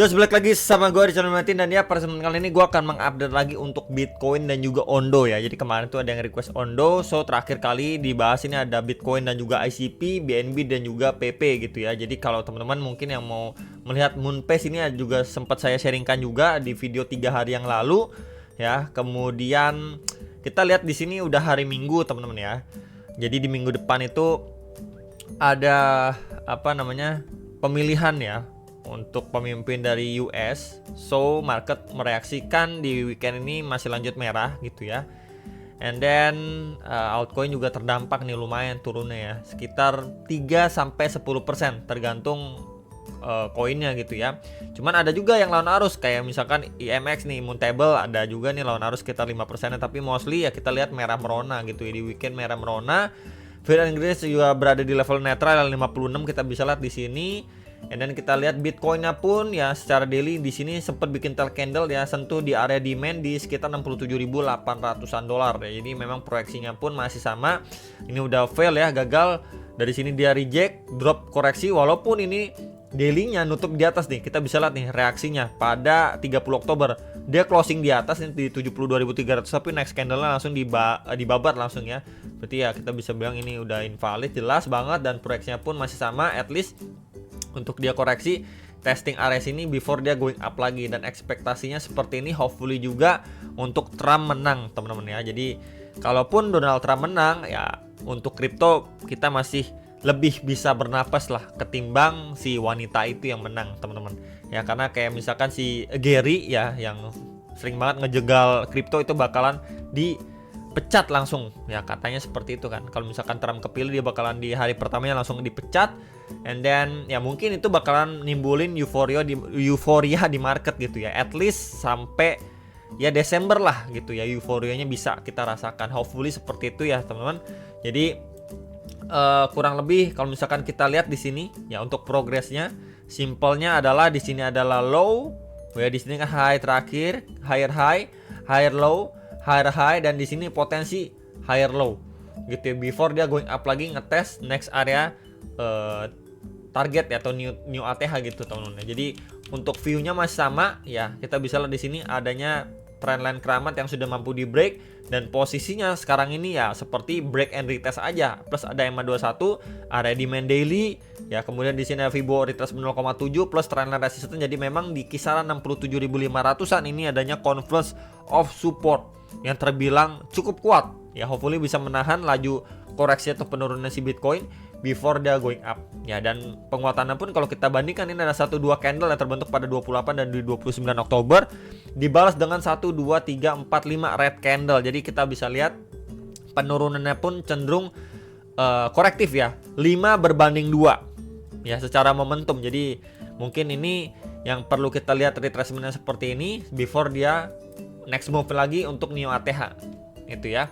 Terus balik lagi sama gue di channel Martin, dan ya pada kesempatan kali ini gue akan mengupdate lagi untuk Bitcoin dan juga Ondo ya. Jadi kemarin tuh ada yang request Ondo, so terakhir kali dibahas ini ada Bitcoin dan juga ICP, BNB dan juga PP gitu ya. Jadi kalau teman-teman mungkin yang mau melihat Moonpace ini juga sempat saya sharingkan juga di video 3 hari yang lalu ya. Kemudian kita lihat di sini udah hari Minggu teman-teman ya. Jadi di minggu depan itu ada pemilihan ya untuk pemimpin dari US. So market mereaksikan di weekend ini masih lanjut merah gitu ya. And then altcoin juga terdampak nih, lumayan turunnya ya, sekitar 3-10% tergantung koinnya gitu ya. Cuman ada juga yang lawan arus, kayak misalkan IMX nih, Moontable ada juga nih lawan arus sekitar 5%, tapi mostly ya kita lihat merah merona gitu ya, di weekend merah merona. Fear and Greed juga berada di level netral 56, kita bisa lihat di sini. And then kita lihat Bitcoinnya pun ya secara daily di sini sempat bikin tail candle ya, sentuh di area demand di sekitar 67.800-an dolar ya. Jadi memang proyeksinya pun masih sama. Ini udah fail ya, gagal. Dari sini dia reject, drop koreksi, walaupun ini daily-nya nutup di atas nih. Kita bisa lihat nih reaksinya pada 30 Oktober. Dia closing di atas nih di 72.300, tapi next candle-nya langsung dibabat langsung ya. Berarti ya kita bisa bilang ini udah invalid jelas banget, dan proyeksinya pun masih sama, at least untuk dia koreksi testing area sini before dia going up lagi. Dan ekspektasinya seperti ini, hopefully juga untuk Trump menang teman-teman ya. Jadi kalaupun Donald Trump menang ya, untuk kripto kita masih lebih bisa bernapas lah ketimbang si wanita itu yang menang teman-teman ya. Karena kayak misalkan si Gary ya yang sering banget ngejegal kripto itu bakalan dipecat langsung ya, katanya seperti itu kan. Kalau misalkan Trump kepilih, dia bakalan di hari pertamanya langsung dipecat. And then ya mungkin itu bakalan nimbulin euforia di market gitu ya, at least sampai ya Desember lah gitu ya, euforianya bisa kita rasakan. Hopefully seperti itu ya teman-teman. Jadi kurang lebih kalau misalkan kita lihat di sini ya, untuk progresnya simpelnya adalah di sini adalah low ya, di sini kan high terakhir, higher low, higher high, dan di sini potensi higher low gitu ya, before dia going up lagi ngetes next area target ya, atau new ATH gitu teman-teman. Jadi untuk view-nya masih sama ya, kita bisa lihat di sini adanya trendline keramat yang sudah mampu di break, dan posisinya sekarang ini ya seperti break and retest aja, plus ada EMA 21, area demand daily ya, kemudian di sini ada Fibo retest 0,7 plus trendline resistance. Jadi memang di kisaran 67.500-an ini adanya confluence of support yang terbilang cukup kuat ya, hopefully bisa menahan laju koreksi atau penurunan si Bitcoin before dia going up ya. Dan penguatannya pun kalau kita bandingkan, ini ada 1-2 candle yang terbentuk pada 28 dan di 29 Oktober dibalas dengan 1, 2, 3, 4, 5 red candle. Jadi kita bisa lihat penurunannya pun cenderung korektif ya, 5 berbanding 2 ya secara momentum. Jadi mungkin ini yang perlu kita lihat retracementnya seperti ini before dia next move lagi untuk new ATH itu ya.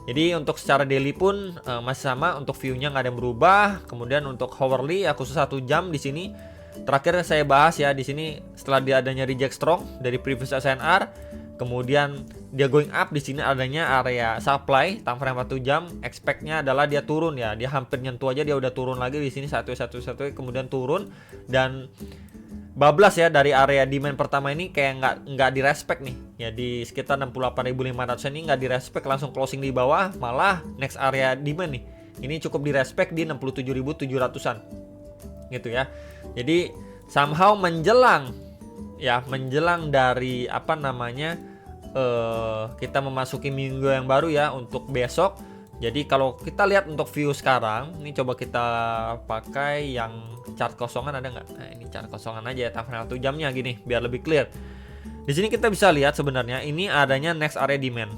Jadi untuk secara daily pun masih sama, untuk view-nya nggak ada yang berubah. Kemudian untuk hourly ya, khusus 1 jam di sini terakhir saya bahas ya, di sini setelah dia adanya reject strong dari previous SNR, kemudian dia going up, di sini adanya area supply time frame 1 jam, expect-nya adalah dia turun ya. Dia hampir nyentuh aja, dia udah turun lagi di sini 1, kemudian turun dan bablas ya dari area demand pertama ini, kayak nggak direspek nih ya, di sekitar 68.500 ini nggak direspek, langsung closing di bawah. Malah next area demand nih ini cukup direspek di 67.700-an gitu ya. Jadi somehow menjelang dari kita memasuki minggu yang baru ya untuk besok. Jadi kalau kita lihat untuk view sekarang, ini coba kita pakai yang chart kosongan, ada nggak? Nah ini chart kosongan aja ya, time frame 1 jamnya gini biar lebih clear. Di sini kita bisa lihat sebenarnya ini adanya next area demand.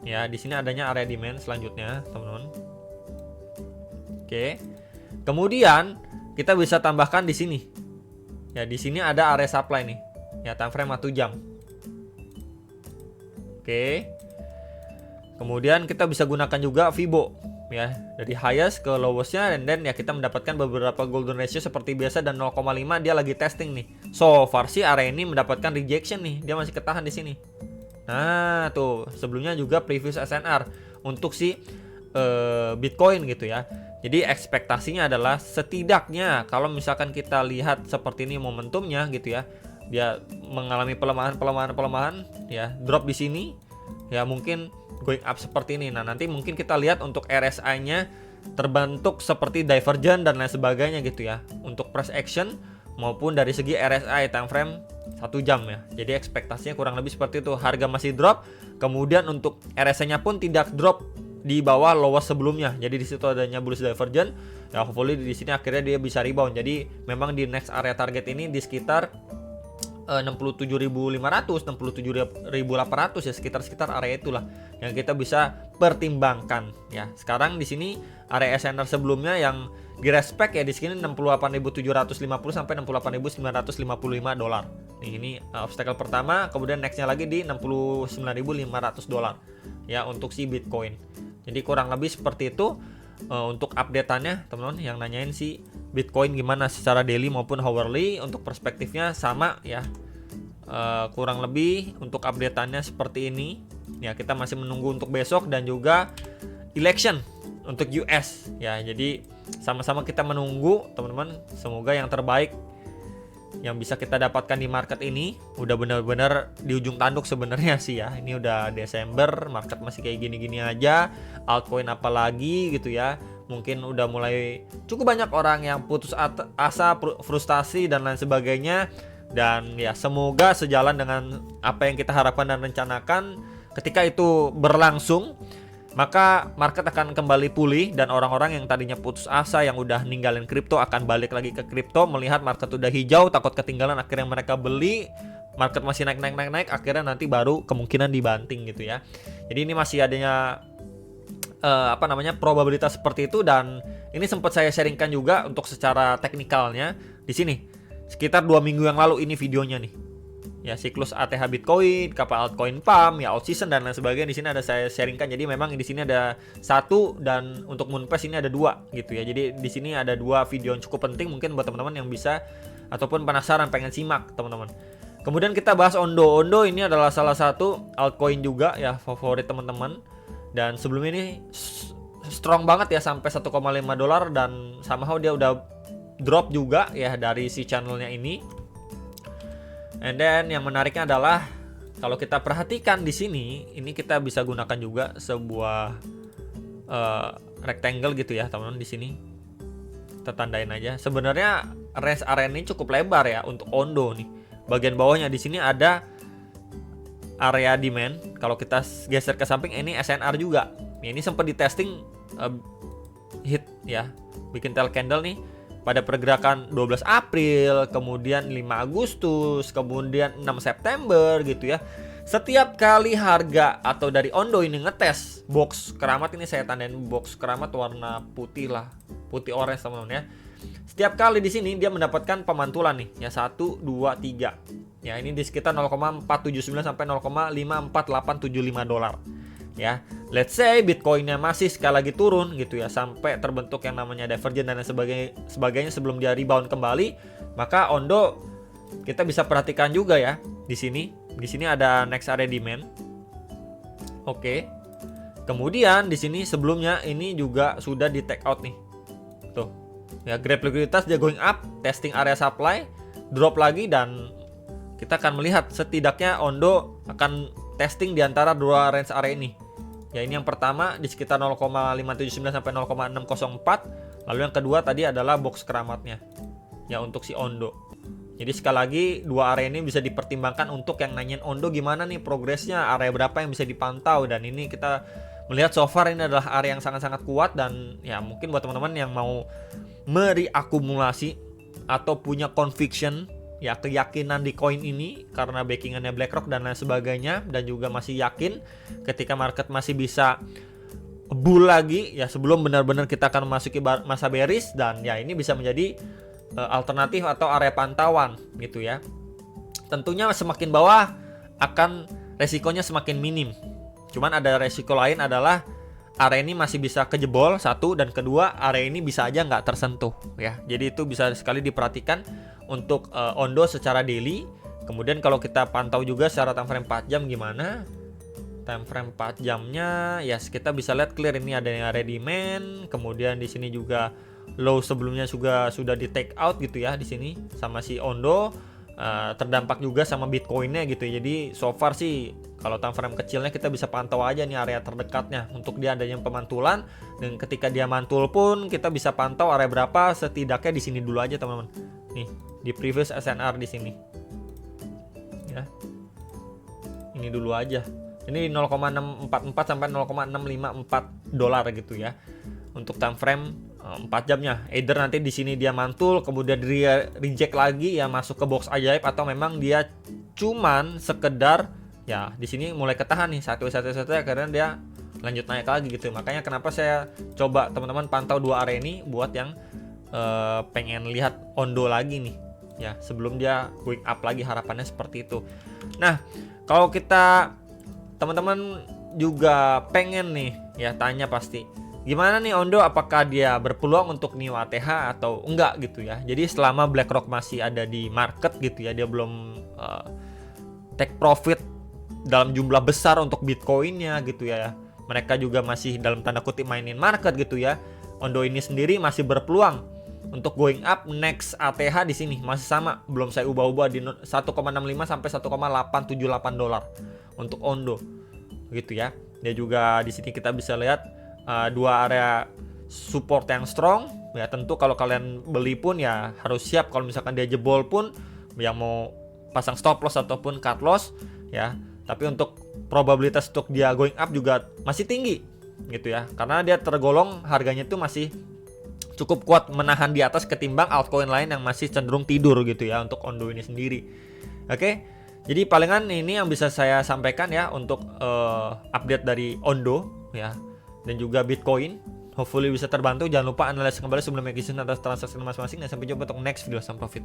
Ya, di sini adanya area demand selanjutnya, teman-teman. Oke. Kemudian kita bisa tambahkan di sini. Ya, di sini ada area supply nih. Ya, time frame 1 jam. Oke. Kemudian kita bisa gunakan juga Fibo ya, dari highest ke lowestnya, dan then ya kita mendapatkan beberapa golden ratio seperti biasa, dan 0,5 dia lagi testing nih. So far sih area ini mendapatkan rejection nih, dia masih ketahan di sini. Nah tuh sebelumnya juga previous SNR untuk si Bitcoin gitu ya. Jadi ekspektasinya adalah setidaknya kalau misalkan kita lihat seperti ini momentumnya gitu ya, dia mengalami pelemahan ya, drop di sini ya, mungkin going up seperti ini. Nah, nanti mungkin kita lihat untuk RSI-nya terbentuk seperti divergent dan lain sebagainya gitu ya, untuk price action maupun dari segi RSI time frame 1 jam ya. Jadi ekspektasinya kurang lebih seperti itu. Harga masih drop, kemudian untuk RSI-nya pun tidak drop di bawah lowest sebelumnya. Jadi di situ adanya bullish divergent. Ya, hopefully di sini akhirnya dia bisa rebound. Jadi memang di next area target ini di sekitar 67.500, 67.800 ya, sekitar area itulah yang kita bisa pertimbangkan ya. Sekarang di sini area SNR sebelumnya yang direspek ya di sini 68.750 sampai 68.955 dolar. Ini obstacle pertama, kemudian nextnya lagi di 69.500 dolar ya untuk si Bitcoin. Jadi kurang lebih seperti itu untuk update-annya teman-teman yang nanyain si Bitcoin gimana secara daily maupun hourly. Untuk perspektifnya sama ya, kurang lebih untuk update-annya seperti ini ya. Kita masih menunggu untuk besok dan juga election untuk US ya. Jadi sama-sama kita menunggu teman-teman, semoga yang terbaik yang bisa kita dapatkan di market ini. Udah benar-benar di ujung tanduk sebenarnya sih ya. Ini udah Desember, market masih kayak gini-gini aja. Altcoin apalagi gitu ya. Mungkin udah mulai cukup banyak orang yang putus asa, frustasi dan lain sebagainya. Dan ya semoga sejalan dengan apa yang kita harapkan dan rencanakan. Ketika itu berlangsung, maka market akan kembali pulih dan orang-orang yang tadinya putus asa, yang udah ninggalin kripto akan balik lagi ke kripto, melihat market udah hijau, takut ketinggalan, akhirnya mereka beli. Market masih naik, akhirnya nanti baru kemungkinan dibanting gitu ya. Jadi ini masih adanya probabilitas seperti itu, dan ini sempat saya sharingkan juga untuk secara teknikalnya di sini. Sekitar 2 minggu yang lalu ini videonya nih. Ya, siklus ATH Bitcoin, kapal altcoin pump, ya out season dan lain sebagainya di sini ada saya sharingkan. Jadi memang di sini ada 1 dan untuk Moonpass ini ada 2 gitu ya. Jadi di sini ada 2 video yang cukup penting mungkin buat teman-teman yang bisa ataupun penasaran pengen simak teman-teman. Kemudian kita bahas Ondo. Ondo ini adalah salah satu altcoin juga ya, favorit teman-teman. Dan sebelum ini strong banget ya sampai 1,5 dolar dan somehow dia udah drop juga ya dari si channelnya ini. And then yang menariknya adalah kalau kita perhatikan di sini, ini kita bisa gunakan juga sebuah rectangle gitu ya teman-teman. Di sini kita tandain aja. Sebenarnya range area ini cukup lebar ya untuk Ondo nih. Bagian bawahnya di sini ada area demand. Kalau kita geser ke samping ini SNR juga. Ini sempat di testing hit ya, bikin tail candle nih pada pergerakan 12 April, kemudian 5 Agustus, kemudian 6 September gitu ya. Setiap kali harga atau dari Ondo ini ngetes box keramat, ini saya tandain box keramat warna putih lah, putih orange teman-teman ya. Setiap kali di sini dia mendapatkan pemantulan nih ya, 1 2 3. Ya, ini di sekitar 0,479 sampai 0,54875 dolar. Ya, let's say Bitcoinnya masih sekali lagi turun gitu ya, sampai terbentuk yang namanya divergent dan sebagainya sebelum dia rebound kembali, maka Ondo kita bisa perhatikan juga ya di sini. Di sini ada next area demand. Oke. Kemudian di sini sebelumnya ini juga sudah di take out nih. Tuh. Ya, grab likuiditas dia going up, testing area supply, drop lagi, dan kita akan melihat setidaknya Ondo akan testing di antara 2 range area ini. Ya, ini yang pertama di sekitar 0,579 sampai 0,604. Lalu yang kedua tadi adalah box keramatnya. Ya, untuk si Ondo. Jadi sekali lagi 2 area ini bisa dipertimbangkan untuk yang nanyain Ondo gimana nih progresnya, area berapa yang bisa dipantau, dan ini kita melihat so far ini adalah area yang sangat-sangat kuat. Dan ya mungkin buat teman-teman yang mau mereakumulasi atau punya conviction ya, keyakinan di koin ini karena backingannya BlackRock dan lain sebagainya, dan juga masih yakin ketika market masih bisa bull lagi ya sebelum benar-benar kita akan memasuki masa bearish, dan ya ini bisa menjadi alternatif atau area pantauan gitu ya. Tentunya semakin bawah akan resikonya semakin minim. Cuman ada resiko lain adalah area ini masih bisa kejebol, 1, dan kedua area ini bisa aja nggak tersentuh ya. Jadi itu bisa sekali diperhatikan untuk Ondo secara daily. Kemudian kalau kita pantau juga secara time frame 4 jam gimana. time frame 4 jamnya ya kita bisa lihat clear ini ada yang area demand, kemudian di sini juga low sebelumnya juga sudah di take out gitu ya di sini sama si Ondo, terdampak juga sama Bitcoinnya gitu. Jadi so far sih kalau time frame kecilnya kita bisa pantau aja nih area terdekatnya untuk dia adanya pemantulan, dan ketika dia mantul pun kita bisa pantau area berapa, setidaknya di sini dulu aja teman-teman. Nih di previous SNR di sini ya, ini dulu aja, ini 0,644 sampai 0,654 dolar gitu ya untuk time frame 4 jamnya. Either nanti di sini dia mantul kemudian dia reject lagi ya, masuk ke box ajaib, atau memang dia cuman sekedar ya di sini mulai ketahan nih satu karena dia lanjut naik lagi gitu. Makanya kenapa saya coba teman-teman pantau dua area ini buat yang pengen lihat Ondo lagi nih ya, sebelum dia going up lagi, harapannya seperti itu. Nah, kalau kita teman-teman juga pengen nih ya tanya pasti, gimana nih Ondo, apakah dia berpeluang untuk new ATH atau enggak gitu ya. Jadi selama BlackRock masih ada di market gitu ya, dia belum take profit dalam jumlah besar untuk Bitcoinnya gitu ya. Mereka juga masih dalam tanda kutip mainin market gitu ya. Ondo ini sendiri masih berpeluang untuk going up. Next ATH di sini masih sama, belum saya ubah-ubah di 1,65 sampai 1,878 dolar untuk Ondo gitu ya. Dia juga di sini kita bisa lihat dua area support yang strong ya. Tentu kalau kalian beli pun ya harus siap kalau misalkan dia jebol pun, yang mau pasang stop loss ataupun cut loss ya. Tapi untuk probabilitas untuk dia going up juga masih tinggi gitu ya, karena dia tergolong harganya itu masih cukup kuat menahan di atas ketimbang altcoin lain yang masih cenderung tidur gitu ya untuk Ondo ini sendiri. Oke, jadi palingan ini yang bisa saya sampaikan ya untuk update dari Ondo ya, dan juga Bitcoin. Hopefully bisa terbantu. Jangan lupa analisa kembali sebelum execution atas transaksi masing-masing, dan sampai jumpa untuk next video. Sam profit.